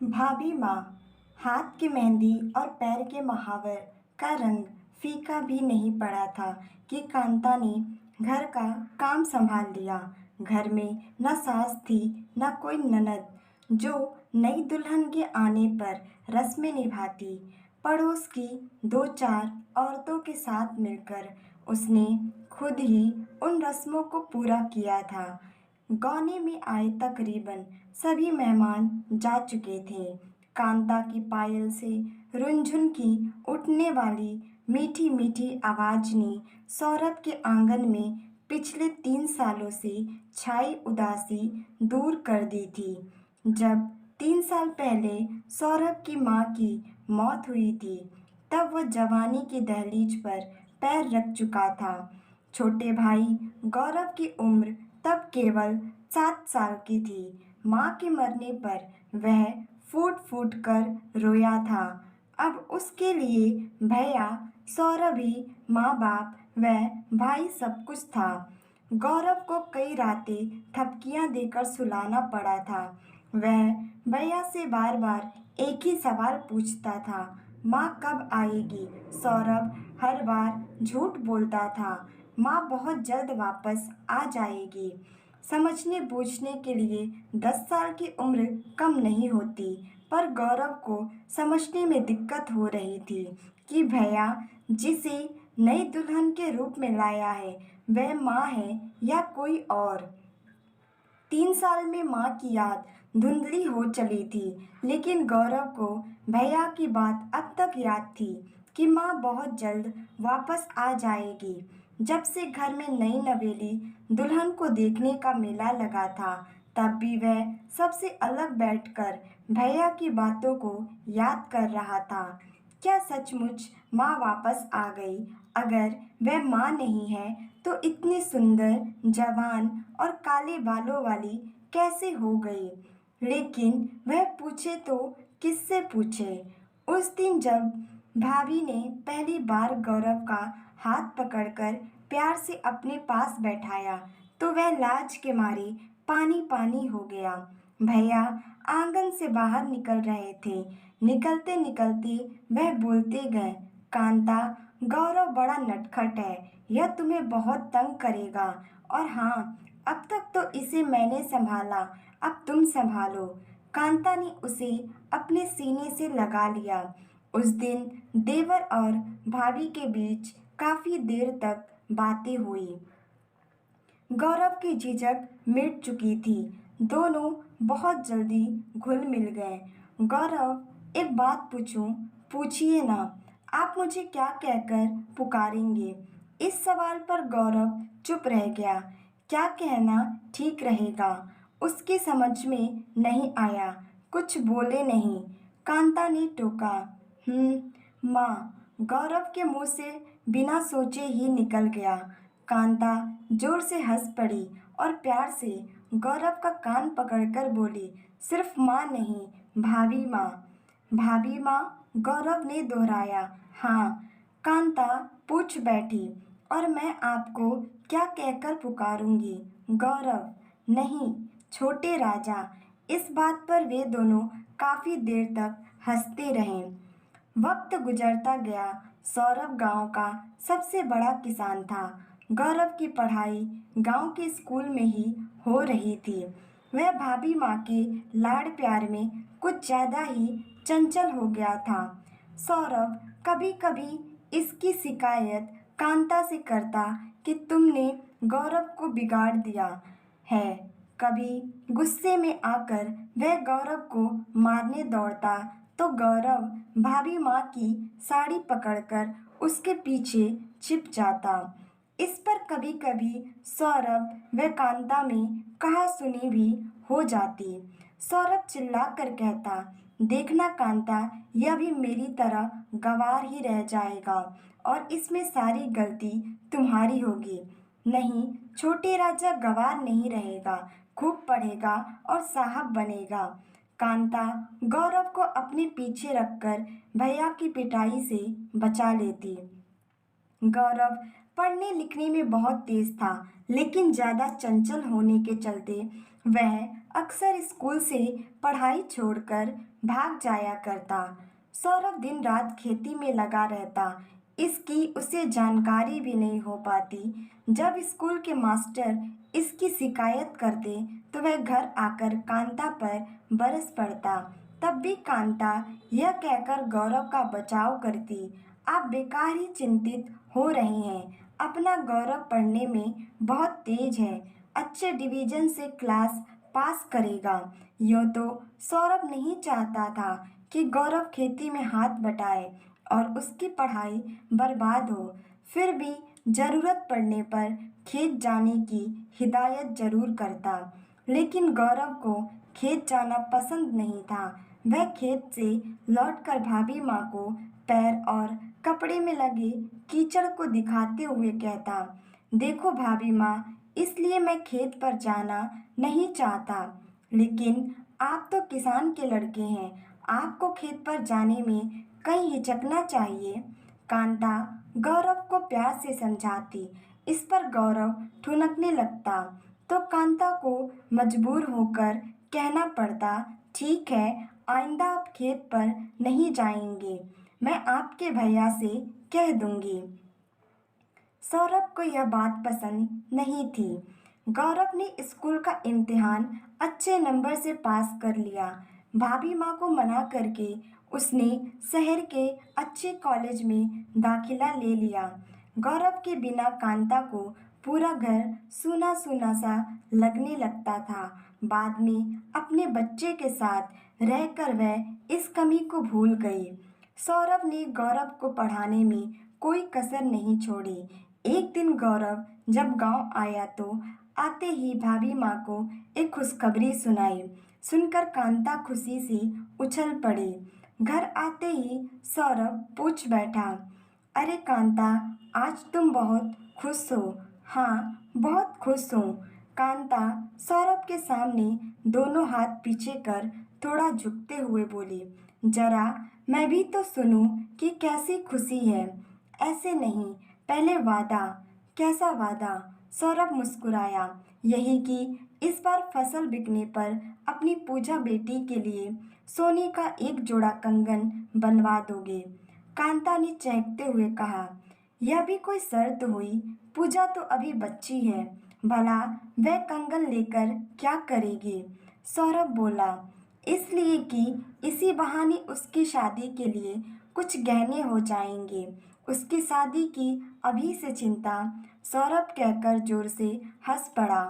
भाभी माँ, हाथ की मेहंदी और पैर के महावर का रंग फीका भी नहीं पड़ा था कि कांता ने घर का काम संभाल लिया। घर में न सास थी न कोई ननद जो नई दुल्हन के आने पर रस्में निभाती। पड़ोस की दो चार औरतों के साथ मिलकर उसने खुद ही उन रस्मों को पूरा किया था। गौने में आए तकरीबन सभी मेहमान जा चुके थे। कांता की पायल से रुनझुन की उठने वाली मीठी मीठी आवाज ने सौरभ के आंगन में पिछले 3 सालों से छाई उदासी दूर कर दी थी। जब 3 साल पहले सौरभ की माँ की मौत हुई थी, तब वह जवानी की दहलीज पर पैर रख चुका था। छोटे भाई गौरव की उम्र तब केवल 7 साल की थी। माँ के मरने पर वह फूट फूट कर रोया था। अब उसके लिए भैया, सौरभ ही माँ बाप व भाई सब कुछ था। गौरव को कई रातें थपकियां देकर सुलाना पड़ा था। वह भैया से बार बार एक ही सवाल पूछता था, माँ कब आएगी? सौरभ हर बार झूठ बोलता था, माँ बहुत जल्द वापस आ जाएगी। समझने बूझने के लिए 10 साल की उम्र कम नहीं होती, पर गौरव को समझने में दिक्कत हो रही थी कि भैया जिसे नई दुल्हन के रूप में लाया है वह माँ है या कोई और। 3 साल में माँ की याद धुंधली हो चली थी, लेकिन गौरव को भैया की बात अब तक याद थी कि माँ बहुत जल्द वापस आ जाएगी। जब से घर में नई नवेली दुल्हन को देखने का मेला लगा था, तब भी वह सबसे अलग बैठकर भैया की बातों को याद कर रहा था। क्या सचमुच माँ वापस आ गई? अगर वह माँ नहीं है तो इतनी सुंदर, जवान और काले बालों वाली कैसे हो गई? लेकिन वह पूछे तो किससे पूछे? उस दिन जब भाभी ने पहली बार गौरव का हाथ पकड़कर प्यार से अपने पास बैठाया, तो वह लाज के मारे पानी पानी हो गया। भैया आंगन से बाहर निकल रहे थे। निकलते निकलते वह बोलते गए, कांता, गौरव बड़ा नटखट है, यह तुम्हें बहुत तंग करेगा। और हाँ, अब तक तो इसे मैंने संभाला, अब तुम संभालो। कांता ने उसे अपने सीने से लगा लिया। उस दिन देवर और भाभी के बीच काफी देर तक बातें हुई। गौरव की झिझक मिट चुकी थी। दोनों बहुत जल्दी घुल मिल गए। गौरव, एक बात पूछूं? पूछिए ना। आप मुझे क्या कहकर पुकारेंगे? इस सवाल पर गौरव चुप रह गया। क्या कहना ठीक रहेगा, उसकी समझ में नहीं आया। कुछ बोले नहीं। कांता ने टोका, माँ। गौरव के मुंह से बिना सोचे ही निकल गया। कांता जोर से हंस पड़ी और प्यार से गौरव का कान पकड़कर बोली, सिर्फ माँ नहीं, भाभी माँ। भाभी माँ? गौरव ने दोहराया। हाँ। कांता पूछ बैठी, और मैं आपको क्या कहकर पुकारूंगी? गौरव, नहीं, छोटे राजा। इस बात पर वे दोनों काफी देर तक हंसते रहे। वक्त गुजरता गया। सौरभ गांव का सबसे बड़ा किसान था। गौरव की पढ़ाई गांव के स्कूल में ही हो रही थी। वह भाभी माँ के लाड़ प्यार में कुछ ज़्यादा ही चंचल हो गया था। सौरभ कभी कभी इसकी शिकायत कांता से करता कि तुमने गौरव को बिगाड़ दिया है। कभी गुस्से में आकर वह गौरव को मारने दौड़ता, तो गौरव भाभी माँ की साड़ी पकड़कर उसके पीछे छिप जाता। इस पर कभी कभी सौरभ व कांता में कहासुनी भी हो जाती। सौरभ चिल्लाकर कहता, देखना कांता, यह भी मेरी तरह गंवार ही रह जाएगा और इसमें सारी गलती तुम्हारी होगी। नहीं, छोटे राजा गंवार नहीं रहेगा, खूब पढ़ेगा और साहब बनेगा। कांता गौरव को अपने पीछे रखकर भैया की पिटाई से बचा लेती। गौरव पढ़ने लिखने में बहुत तेज था, लेकिन ज़्यादा चंचल होने के चलते वह अक्सर स्कूल से पढ़ाई छोड़कर भाग जाया करता। सौरभ दिन रात खेती में लगा रहता। इसकी उसे जानकारी भी नहीं हो पाती। जब स्कूल के मास्टर इसकी शिकायत करते तो वह घर आकर कांता पर बरस पड़ता। तब भी कांता यह कहकर गौरव का बचाव करती, आप बेकार ही चिंतित हो रहे हैं। अपना गौरव पढ़ने में बहुत तेज है, अच्छे डिवीजन से क्लास पास करेगा। यूँ तो सौरभ नहीं चाहता था कि गौरव खेती में हाथ बटाए और उसकी पढ़ाई बर्बाद हो। फिर भी ज़रूरत पड़ने पर खेत जाने की हिदायत जरूर करता। लेकिन गौरव को खेत जाना पसंद नहीं था। वह खेत से लौटकर भाभी माँ को पैर और कपड़े में लगे कीचड़ को दिखाते हुए कहता, देखो भाभी माँ, इसलिए मैं खेत पर जाना नहीं चाहता। लेकिन आप तो किसान के लड़के हैं, आपको खेत पर जाने में कहीं हिचकना चाहिए। कांता गौरव को प्यार से समझाती। इस पर गौरव ठुनकने लगता तो कांता को मजबूर होकर कहना पड़ता, ठीक है, आइंदा आप खेत पर नहीं जाएंगे, मैं आपके भैया से कह दूंगी। सौरभ को यह बात पसंद नहीं थी। गौरव ने स्कूल का इम्तिहान अच्छे नंबर से पास कर लिया। भाभी माँ को मना करके उसने शहर के अच्छे कॉलेज में दाखिला ले लिया। गौरव के बिना कांता को पूरा घर सूना सूना सा लगने लगता था। बाद में अपने बच्चे के साथ रहकर वह इस कमी को भूल गई। सौरभ ने गौरव को पढ़ाने में कोई कसर नहीं छोड़ी। एक दिन गौरव जब गांव आया तो आते ही भाभी माँ को एक खुशखबरी सुनाई। सुनकर कांता खुशी से उछल पड़ी। घर आते ही सौरभ पूछ बैठा, अरे कांता, आज तुम बहुत खुश हो? हाँ, बहुत खुश हूँ। कांता सौरभ के सामने दोनों हाथ पीछे कर थोड़ा झुकते हुए बोली, जरा मैं भी तो सुनूं कि कैसी खुशी है। ऐसे नहीं, पहले वादा। कैसा वादा? सौरभ मुस्कुराया, यही कि इस बार फसल बिकने पर अपनी पूजा बेटी के लिए सोने का एक जोड़ा कंगन बनवा दोगे। कांता ने चहकते हुए कहा, यह भी कोई शर्त हुई? पूजा तो अभी बच्ची है, भला वह कंगन लेकर क्या करेगी? सौरभ बोला, इसलिए कि इसी बहाने उसकी शादी के लिए कुछ गहने हो जाएंगे। उसकी शादी की अभी से चिंता? सौरभ कहकर जोर से हंस पड़ा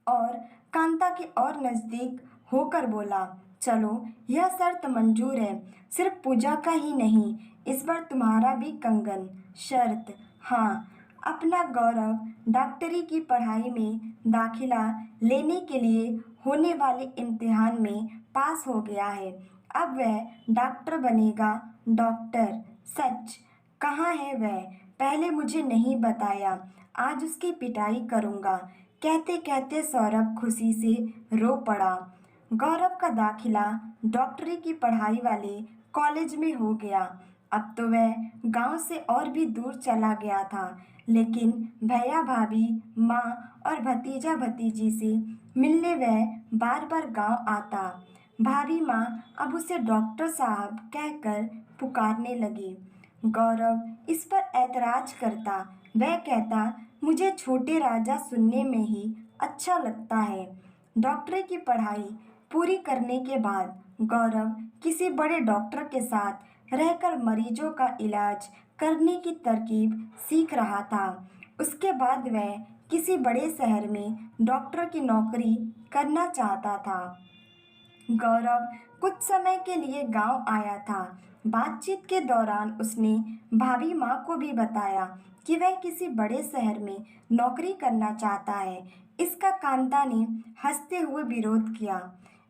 और कांता के और नजदीक होकर बोला, चलो यह शर्त मंजूर है, सिर्फ पूजा का ही नहीं, इस बार तुम्हारा भी कंगन। शर्त? हाँ। अपना गौरव डॉक्टरी की पढ़ाई में दाखिला लेने के लिए होने वाले इम्तिहान में पास हो गया है। अब वह डॉक्टर बनेगा। डॉक्टर? सच? कहाँ है वह? पहले मुझे नहीं बताया, आज उसकी पिटाई करूँगा। कहते कहते सौरभ खुशी से रो पड़ा। गौरव का दाखिला डॉक्टरी की पढ़ाई वाले कॉलेज में हो गया। अब तो वह गांव से और भी दूर चला गया था, लेकिन भैया भाभी, माँ और भतीजा भतीजी से मिलने वह बार बार गांव आता। भाभी माँ अब उसे डॉक्टर साहब कहकर पुकारने लगी। गौरव इस पर ऐतराज करता। वह कहता, मुझे छोटे राजा सुनने में ही अच्छा लगता है। डॉक्टरी की पढ़ाई पूरी करने के बाद गौरव किसी बड़े डॉक्टर के साथ रहकर मरीजों का इलाज करने की तरकीब सीख रहा था। उसके बाद वह किसी बड़े शहर में डॉक्टर की नौकरी करना चाहता था। गौरव कुछ समय के लिए गांव आया था। बातचीत के दौरान उसने भाभी माँ को भी बताया कि वह किसी बड़े शहर में नौकरी करना चाहता है। इसका कांता ने हंसते हुए विरोध किया,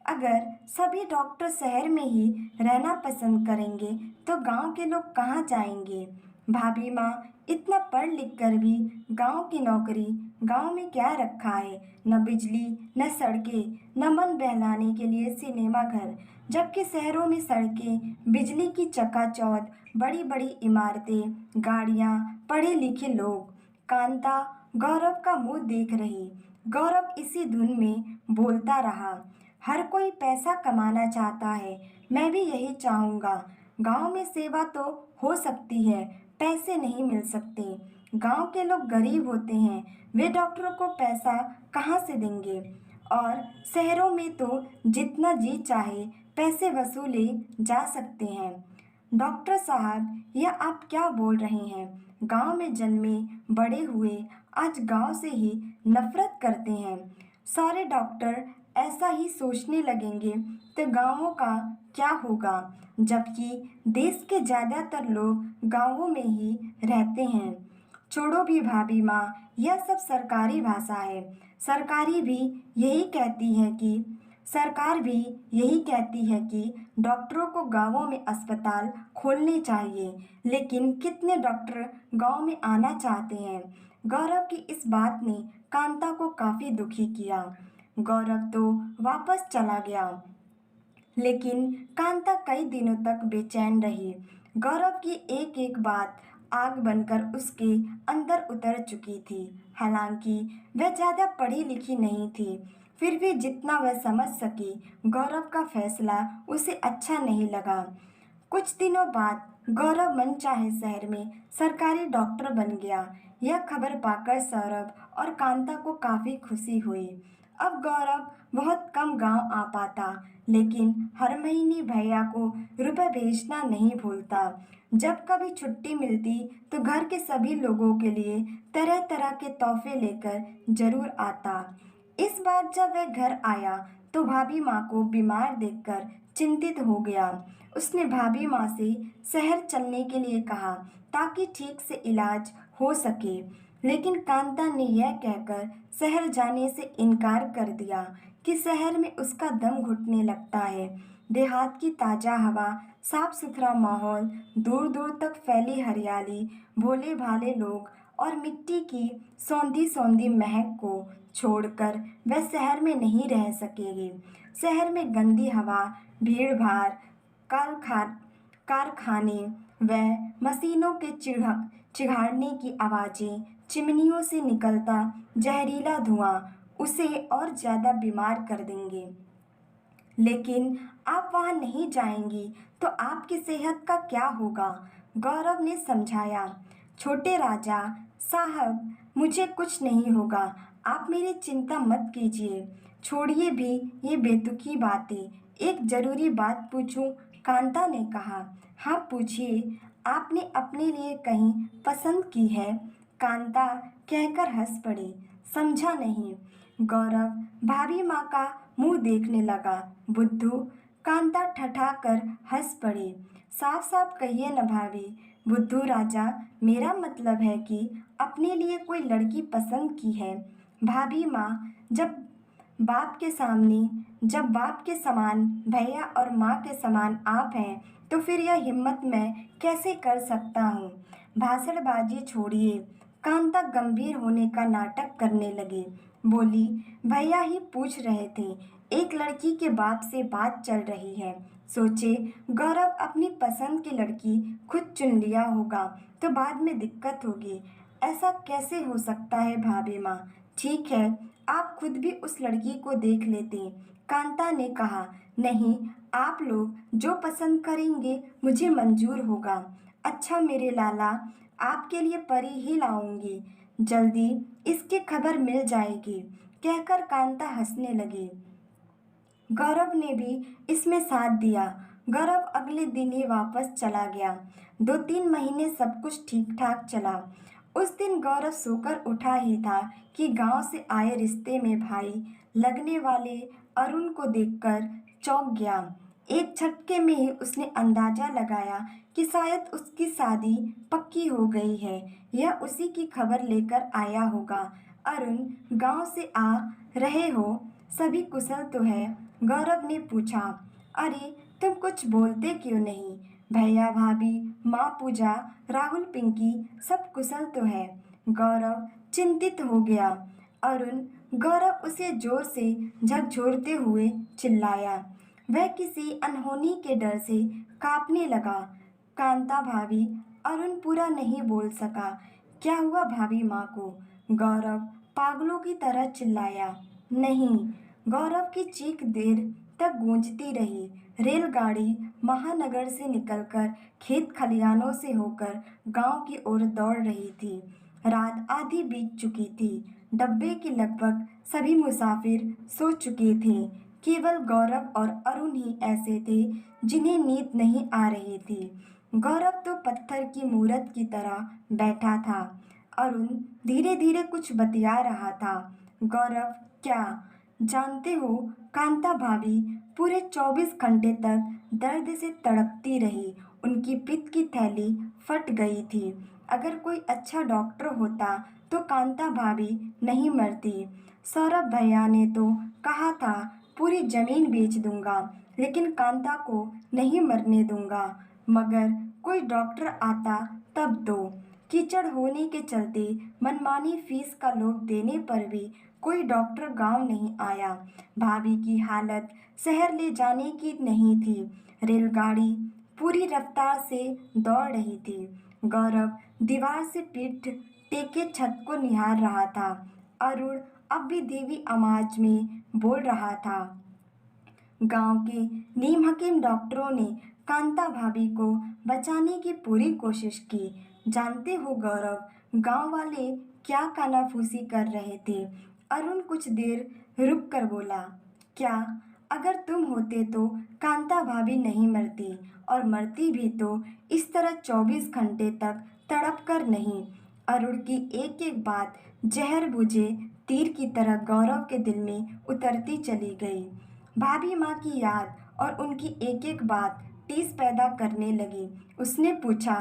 अगर सभी डॉक्टर शहर में ही रहना पसंद करेंगे तो गांव के लोग कहाँ जाएंगे? भाभी माँ, इतना पढ़ लिख कर भी गांव की नौकरी, गांव में क्या रखा है? न बिजली, न सड़कें, न मन बहलाने के लिए सिनेमा घर, जबकि शहरों में सड़कें, बिजली की चकाचौंध, बड़ी बड़ी इमारतें, गाड़ियाँ, पढ़े लिखे लोग। कांता गौरव का मुंह देख रही। गौरव इसी धुन में बोलता रहा। हर कोई पैसा कमाना चाहता है, मैं भी यही चाहूँगा। गांव में सेवा तो हो सकती है, पैसे नहीं मिल सकते। गांव के लोग गरीब होते हैं, वे डॉक्टरों को पैसा कहाँ से देंगे? और शहरों में तो जितना जी चाहे पैसे वसूले जा सकते हैं। डॉक्टर साहब, यह आप क्या बोल रहे हैं? गांव में जन्मे बड़े हुए आज गांव से ही नफरत करते हैं। सारे डॉक्टर ऐसा ही सोचने लगेंगे तो गांवों का क्या होगा? जबकि देश के ज़्यादातर लोग गांवों में ही रहते हैं। छोड़ो भी भाभी माँ, यह सब सरकारी भाषा है। सरकारी भी यही कहती है कि सरकार भी यही कहती है कि डॉक्टरों को गांवों में अस्पताल खोलने चाहिए, लेकिन कितने डॉक्टर गांव में आना चाहते हैं? गौरव की इस बात ने कांता को काफी दुखी किया। गौरव तो वापस चला गया, लेकिन कांता कई दिनों तक बेचैन रही। गौरव की एक एक बात आग बनकर उसके अंदर उतर चुकी थी। हालांकि वह ज़्यादा पढ़ी लिखी नहीं थी, फिर भी जितना वह समझ सकी, गौरव का फैसला उसे अच्छा नहीं लगा। कुछ दिनों बाद गौरव मनचाहे शहर में सरकारी डॉक्टर बन गया। यह खबर पाकर सौरभ और कांता को काफ़ी खुशी हुई। अब गौरव बहुत कम गांव आ पाता, लेकिन हर महीने भैया को रुपए भेजना नहीं भूलता। जब कभी छुट्टी मिलती तो घर के सभी लोगों के लिए तरह तरह के तोहफे लेकर जरूर आता। इस बार जब वह घर आया तो भाभी माँ को बीमार देखकर चिंतित हो गया। उसने भाभी माँ से शहर चलने के लिए कहा ताकि ठीक से इलाज हो सके, लेकिन कांता ने यह कहकर शहर जाने से इनकार कर दिया कि शहर में उसका दम घुटने लगता है। देहात की ताज़ा हवा, साफ सुथरा माहौल, दूर दूर तक फैली हरियाली, भोले भाले लोग और मिट्टी की सौंधी सौंधी महक को छोड़कर वह शहर में नहीं रह सकेगी। शहर में गंदी हवा, भीड़ भाड़, कारखाने व मशीनों के चिघाड़ने की आवाज़ें, चिमनियों से निकलता जहरीला धुआं उसे और ज़्यादा बीमार कर देंगे। लेकिन आप वहाँ नहीं जाएंगी तो आपकी सेहत का क्या होगा? गौरव ने समझाया। छोटे राजा साहब, मुझे कुछ नहीं होगा, आप मेरी चिंता मत कीजिए। छोड़िए भी ये बेतुकी बातें, एक ज़रूरी बात पूछूं? कांता ने कहा। हाँ पूछिए, आपने अपने लिए कहीं पसंद की है? कांता कहकर हंस पड़ी। समझा नहीं। गौरव भाभी माँ का मुंह देखने लगा। बुद्धू, कांता ठठाकर हंस पड़ी। साफ साफ कहिए न भाभी। बुद्धू राजा, मेरा मतलब है कि अपने लिए कोई लड़की पसंद की है। भाभी माँ, जब बाप के समान भैया और माँ के समान आप हैं, तो फिर यह हिम्मत मैं कैसे कर सकता हूँ? भाषणबाजी छोड़िए। कांता गंभीर होने का नाटक करने लगी। बोली, भैया ही पूछ रहे थे, एक लड़की के बाप से बात चल रही है। सोचे गौरव अपनी पसंद की लड़की खुद चुन लिया होगा तो बाद में दिक्कत होगी। ऐसा कैसे हो सकता है भाभी माँ? ठीक है, आप खुद भी उस लड़की को देख लेते। कांता ने कहा। नहीं, आप लोग जो पसंद करेंगे मुझे मंजूर होगा। अच्छा मेरे लाला, आपके लिए परी ही लाऊंगी, जल्दी इसकी खबर मिल जाएगी, कहकर कांता हंसने लगी। गौरव ने भी इसमें साथ दिया। गौरव अगले दिन ही वापस चला गया। 2-3 महीने सब कुछ ठीक ठाक चला। उस दिन गौरव सोकर उठा ही था कि गांव से आए रिश्ते में भाई लगने वाले अरुण को देखकर चौंक गया। एक झटके में ही उसने अंदाजा लगाया कि शायद उसकी शादी पक्की हो गई है। यह उसी की खबर लेकर आया होगा। अरुण, गांव से आ रहे हो? सभी कुशल तो है? गौरव ने पूछा। अरे तुम कुछ बोलते क्यों नहीं? भैया भाभी, माँ पूजा, राहुल पिंकी सब कुशल तो है? गौरव चिंतित हो गया। अरुण, गौरव उसे जोर से झकझोरते हुए चिल्लाया। वह किसी अनहोनी के डर से कांपने लगा। कांता भाभी, अरुण पूरा नहीं बोल सका। क्या हुआ भाभी माँ को? गौरव पागलों की तरह चिल्लाया। नहीं। गौरव की चीख देर तक गूंजती रही। रेलगाड़ी महानगर से निकलकर खेत खलिहानों से होकर गांव की ओर दौड़ रही थी। रात आधी बीत चुकी थी। डब्बे के लगभग सभी मुसाफिर सो चुके थे। केवल गौरव और अरुण ही ऐसे थे जिन्हें नींद नहीं आ रही थी। गौरव तो पत्थर की मूरत की तरह बैठा था। अरुण धीरे धीरे कुछ बतिया रहा था। गौरव, क्या जानते हो, कांता भाभी पूरे 24 घंटे तक दर्द से तड़पती रही। उनकी पित्त की थैली फट गई थी। अगर कोई अच्छा डॉक्टर होता तो कांता भाभी नहीं मरती। सौरभ भैया ने तो कहा था पूरी जमीन बेच दूंगा, लेकिन कांता को नहीं मरने दूंगा। मगर कोई डॉक्टर आता तब तो। कीचड़ होने के चलते मनमानी फीस का लोभ देने पर भी कोई डॉक्टर गांव नहीं आया। भाभी की हालत शहर ले जाने की नहीं थी। रेलगाड़ी पूरी रफ्तार से दौड़ रही थी। गौरव दीवार से पीठ टेके छत को निहार रहा था। अरुण अब भी देवी आवाज में बोल रहा था। गांव के नीम हकीम डॉक्टरों ने कांता भाभी को बचाने की पूरी कोशिश की। जानते हो गौरव, गांव वाले क्या कानाफूसी कर रहे थे। अरुण कुछ देर रुक कर बोला, क्या? अगर तुम होते तो कांता भाभी नहीं मरती, और मरती भी तो इस तरह 24 घंटे तक तड़प कर नहीं। अरुण की एक एक बात जहर बुझे तीर की तरह गौरव के दिल में उतरती चली गई। भाभी माँ की याद और उनकी एक एक बात टीस पैदा करने लगी। उसने पूछा,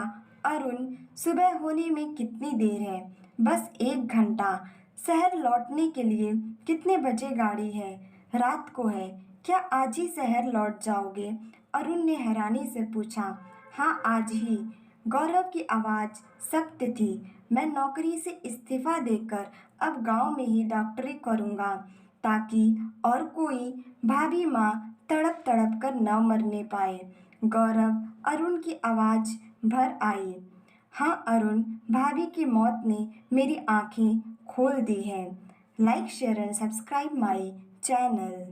अरुण, सुबह होने में कितनी देर है? बस 1 घंटा। शहर लौटने के लिए कितने बजे गाड़ी है? रात को है। क्या आज ही शहर लौट जाओगे? अरुण ने हैरानी से पूछा। हाँ, आज ही। गौरव की आवाज़ सख्त थी। मैं नौकरी से इस्तीफा देकर अब गांव में ही डॉक्टरी करूंगा, ताकि और कोई भाभी माँ तड़प तड़प कर न मरने पाए। गौरव अरुण की आवाज़ भर आई। हाँ अरुण, भाभी की मौत ने मेरी आंखें खोल दी हैं। Like share and subscribe my channel.